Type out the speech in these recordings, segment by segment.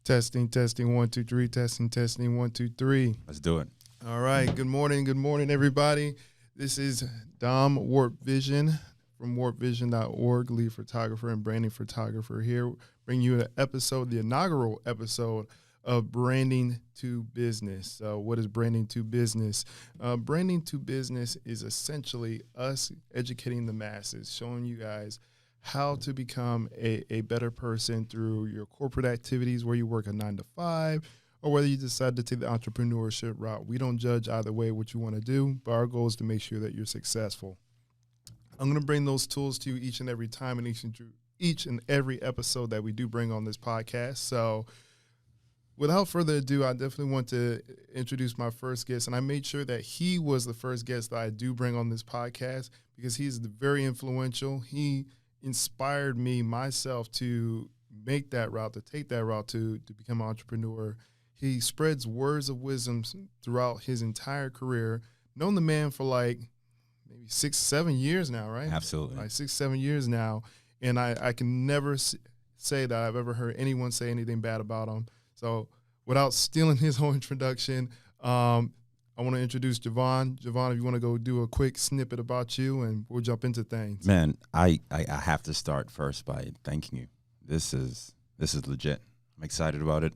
Testing, testing, 1, 2, 3, testing, 1, 2, 3. Let's do it. All right. Good morning, everybody. This is Dom Warp Vision from warpvision.org, lead photographer and branding photographer here. Bring you the inaugural episode of Branding to Business. So what is Branding to Business? Branding to Business is essentially us educating the masses, showing you guys how to become a better person through your corporate activities where you work a 9 to 5, or whether you decide to take the entrepreneurship route. We don't judge either way what you want to do, but our goal is to make sure that you're successful. I'm going to bring those tools to you each and every time and each and every episode that we do bring on this podcast. So without further ado, I definitely want to introduce my first guest, and I made sure that he was the first guest that I do bring on this podcast because he's very influential. He inspired me myself to make that route, to take that route to become an entrepreneur. He spreads words of wisdom throughout his entire career. Known the man for like maybe 6-7 years now, right? Absolutely. Like 6-7 years now. And I can never say that I've ever heard anyone say anything bad about him. So without stealing his whole introduction, I want to introduce Jovan. Jovan, if you want to go do a quick snippet about you, and we'll jump into things. Man, I have to start first by thanking you. This is legit. I'm excited about it.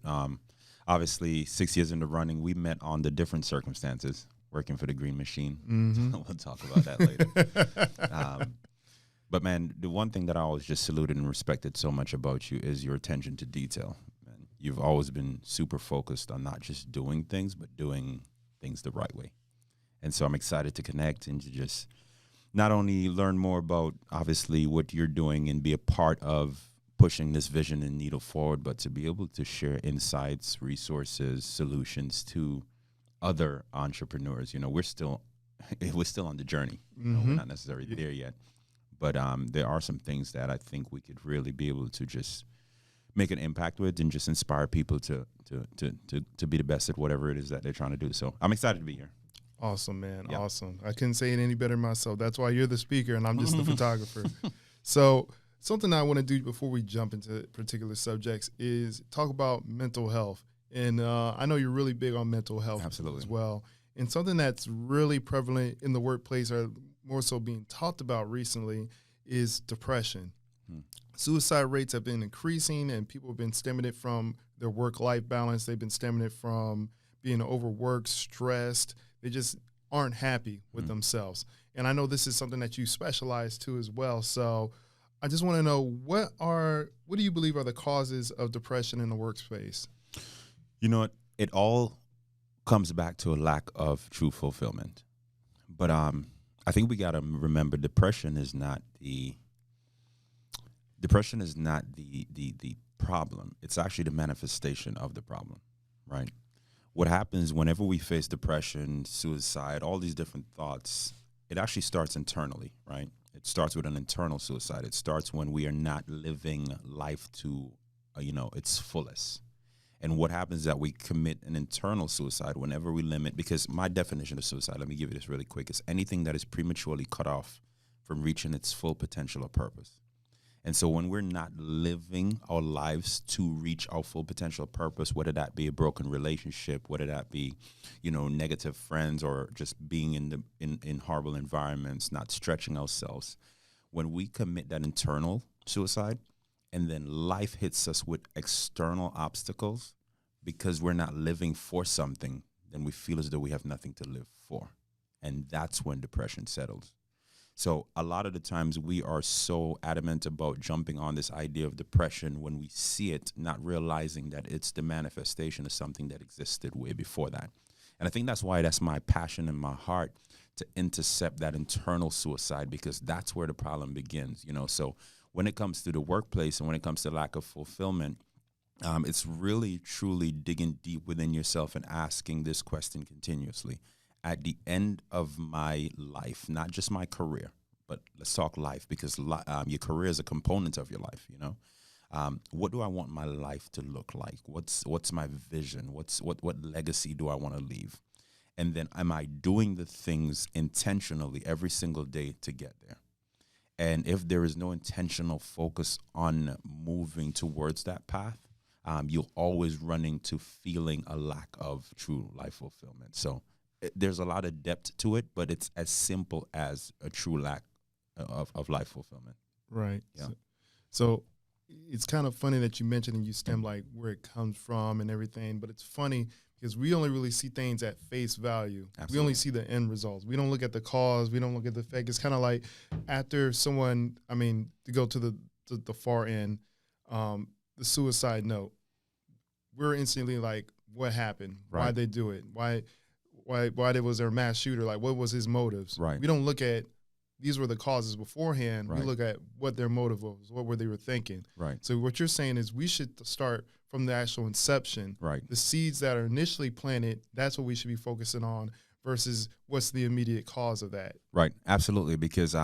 Obviously, 6 years into running, we met on the different circumstances, working for the Green Machine. Mm-hmm. We'll talk about that later. But, man, the one thing that I always just saluted and respected so much about you is your attention to detail. Man, you've always been super focused on not just doing things, but doing things the right way. And so I'm excited to connect and to just not only learn more about, obviously, what you're doing and be a part of pushing this vision and needle forward, but to be able to share insights, resources, solutions to other entrepreneurs. You know, we're still on the journey. You know, we're not necessarily there yet. But there are some things that I think we could really be able to just make an impact with and just inspire people to be the best at whatever it is that they're trying to do. So I'm excited to be here. Awesome, man. Yep. Awesome. I couldn't say it any better myself. That's why you're the speaker and I'm just the photographer. So something I want to do before we jump into particular subjects is talk about mental health. And I know you're really big on mental health. Absolutely. As well. And something that's really prevalent in the workplace, or more so being talked about recently, is depression. Suicide rates have been increasing, and people have been stemming it from their work-life balance. They've been stemming it from being overworked, stressed. They just aren't happy with themselves. And I know this is something that you specialize to as well. So I just want to know, what do you believe are the causes of depression in the workspace? You know what? It all comes back to a lack of true fulfillment. But I think we got to remember depression is not the problem. It's actually the manifestation of the problem, right? What happens whenever we face depression, suicide, all these different thoughts, it actually starts internally, right? It starts with an internal suicide. It starts when we are not living life to, its fullest. And what happens is that we commit an internal suicide whenever we limit, because my definition of suicide, let me give you this really quick, is anything that is prematurely cut off from reaching its full potential or purpose. And so when we're not living our lives to reach our full potential or purpose, whether that be a broken relationship, whether that be, negative friends, or just being in horrible environments, not stretching ourselves, when we commit that internal suicide, and then life hits us with external obstacles because we're not living for something, then we feel as though we have nothing to live for. And that's when depression settles. So a lot of the times we are so adamant about jumping on this idea of depression when we see it, not realizing that it's the manifestation of something that existed way before that. And I think that's why that's my passion and my heart, to intercept that internal suicide, because that's where the problem begins, So when it comes to the workplace and when it comes to lack of fulfillment, it's really, truly digging deep within yourself and asking this question continuously. At the end of my life, not just my career, but let's talk life, because your career is a component of your life, What do I want my life to look like? What's my vision? What legacy do I want to leave? And then am I doing the things intentionally every single day to get there? And if there is no intentional focus on moving towards that path, you'll always run into feeling a lack of true life fulfillment. So there's a lot of depth to it, but it's as simple as a true lack of life fulfillment. Right. Yeah. So it's kind of funny that you mentioned and you stem like where it comes from and everything, but it's funny because we only really see things at face value. Absolutely. We only see the end results. We don't look at the cause. We don't look at the effect. It's kind of like after someone, I mean, to go to the far end, the suicide note, we're instantly like, what happened? Right. Why'd they do it? Why was there a mass shooter? Like, what was his motives? Right. We don't look at these were the causes beforehand. Right. We look at what their motive was, what were they were thinking. Right. So what you're saying is we should start from the actual inception. Right. The seeds that are initially planted, that's what we should be focusing on versus what's the immediate cause of that. Right. Absolutely. Because,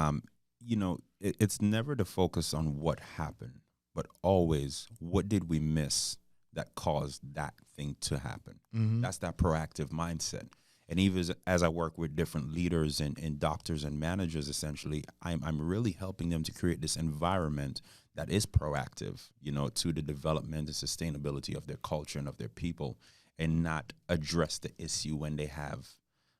it's never to focus on what happened, but always what did we miss that caused that thing to happen. Mm-hmm. That's that proactive mindset. And even as I work with different leaders and doctors and managers, essentially, I'm really helping them to create this environment that is proactive, to the development and sustainability of their culture and of their people, and not address the issue when they have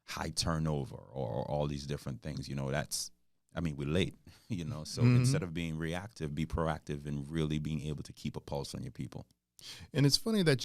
high turnover or all these different things. We're late, so Mm-hmm. instead of being reactive, be proactive and really being able to keep a pulse on your people. And it's funny that